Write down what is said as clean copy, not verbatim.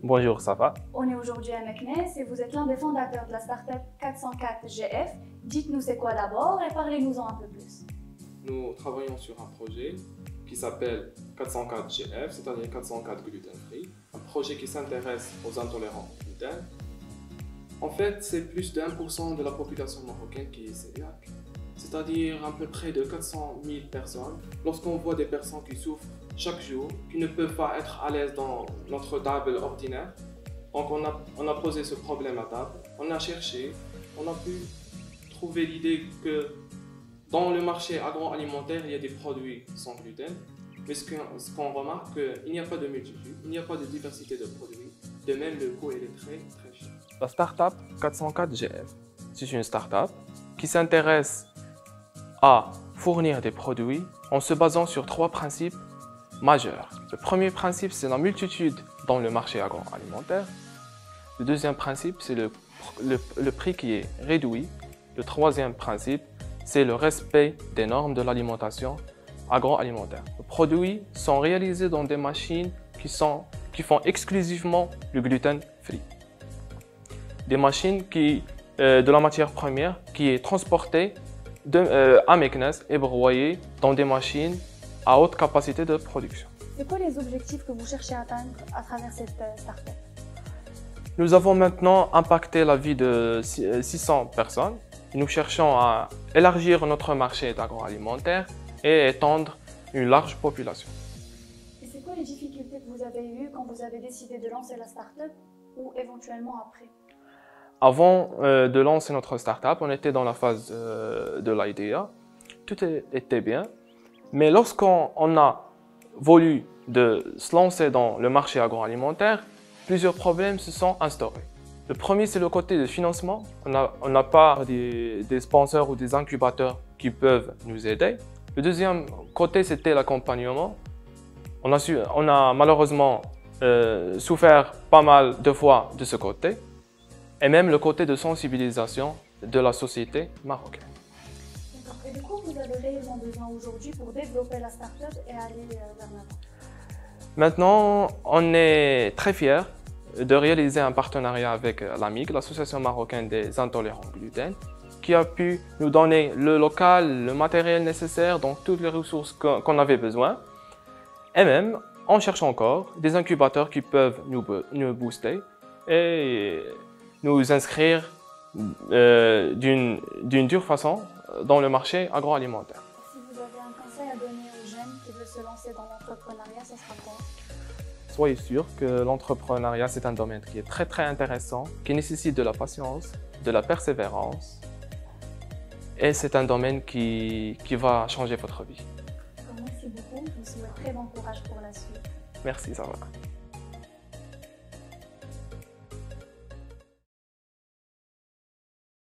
Bonjour, ça va? On est aujourd'hui à Meknes et vous êtes l'un des fondateurs de la startup 404 GF. Dites-nous c'est quoi d'abord et parlez-nous-en un peu plus. Nous travaillons sur un projet qui s'appelle 404 GF, c'est-à-dire 404 gluten free, un projet qui s'intéresse aux intolérants au gluten. En fait, c'est plus de 1% de la population marocaine qui est cœliaque, c'est-à-dire à peu près de 400 000 personnes. Lorsqu'on voit des personnes qui souffrent chaque jour, qui ne peuvent pas être à l'aise dans notre table ordinaire, donc on a posé ce problème à table, on a cherché, on a pu trouver l'idée que dans le marché agroalimentaire, il y a des produits sans gluten, mais ce qu'on remarque, qu'il n'y a pas de multitude, il n'y a pas de diversité de produits, de même le coût est très cher. La startup 404 GF, c'est une startup qui s'intéresse à fournir des produits en se basant sur 3 principes majeurs. Le premier principe, c'est la multitude dans le marché agroalimentaire. Le deuxième principe, c'est le prix qui est réduit. Le troisième principe, c'est le respect des normes de l'alimentation agroalimentaire. Les produits sont réalisés dans des machines qui font exclusivement le gluten free. Des machines de la matière première qui est transportée à Meknes et broyée dans des machines à haute capacité de production. C'est quoi les objectifs que vous cherchez à atteindre à travers cette startup? Nous avons maintenant impacté la vie de 600 personnes. Nous cherchons à élargir notre marché agroalimentaire et étendre une large population. Et c'est quoi les difficultés que vous avez eues quand vous avez décidé de lancer la startup ou éventuellement après? Avant de lancer notre startup, on était dans la phase de l'idea. Tout était bien. Mais lorsqu'on a voulu se lancer dans le marché agroalimentaire, plusieurs problèmes se sont instaurés. Le premier, c'est le côté de financement. On n'a pas des sponsors ou des incubateurs qui peuvent nous aider. Le deuxième côté, c'était l'accompagnement. On a malheureusement souffert pas mal de fois de ce côté. Et même le côté de sensibilisation de la société marocaine. Et de quoi vous avez réellement besoin aujourd'hui pour développer la start-up et aller vers l'avant? Maintenant, on est très fiers de réaliser un partenariat avec l'AMIG, l'Association marocaine des intolérants au gluten, qui a pu nous donner le local, le matériel nécessaire, donc toutes les ressources qu'on avait besoin. Et même, on cherche encore des incubateurs qui peuvent nous booster et nous inscrire d'une dure façon dans le marché agroalimentaire. Si vous avez un conseil à donner aux jeunes qui veulent se lancer dans l'entrepreneuriat, ce sera quoi? Soyez sûr que l'entrepreneuriat, c'est un domaine qui est très intéressant, qui nécessite de la patience, de la persévérance. Et c'est un domaine qui va changer votre vie. Merci beaucoup, je vous souhaite très bon courage pour la suite. Merci, ça va.